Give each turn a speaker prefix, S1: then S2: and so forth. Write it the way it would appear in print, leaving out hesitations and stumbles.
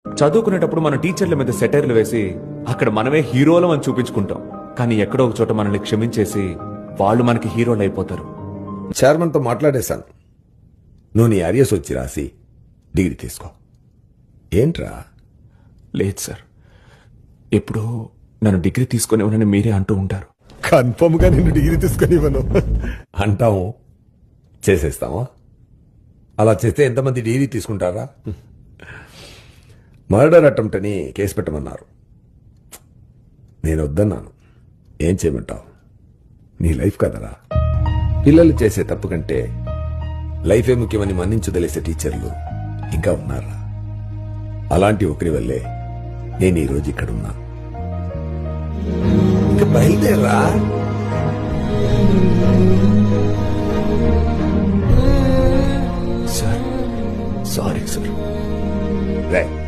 S1: చదువుకునేటప్పుడు మన టీచర్ల మీద సెటైర్లు వేసి అక్కడ మనమే హీరోలం అని చూపించుకుంటాం. కానీ ఎక్కడో ఒక చోట మనల్ని క్షమించేసి వాళ్ళు మనకి హీరోలు అయిపోతారు.
S2: చైర్మన్తో మాట్లాడేశాను. నువ్వు నీ అరియస్ వచ్చి రాసి డిగ్రీ తీసుకో. ఏంట్రా?
S1: లేదు సార్, ఎప్పుడో నన్ను డిగ్రీ తీసుకునేవనని మీరే అంటూ ఉంటారు.
S2: కన్ఫర్మ్ గా నిన్ను డిగ్రీ తీసుకొని ఇవ్వను అంటాము, చేసేస్తావా? అలా చేస్తే ఎంతమంది డిగ్రీ తీసుకుంటారా? మర్డర్ అటెంప్ట్ అని కేసు పెట్టమన్నారు. నేను వద్దన్నాను. ఏం చేయమంటావు? నీ లైఫ్ కదరా. పిల్లలు చేసే తప్పు కంటే లైఫే ముఖ్యమని మన్నించదలేసే టీచర్లు ఇంకా ఉన్నారా? అలాంటి ఒకరి వల్లే నేను ఈరోజు ఇక్కడ ఉన్నా. ఇంకా బయలుదేరా.
S1: Sir, sorry sir.
S2: రైట్.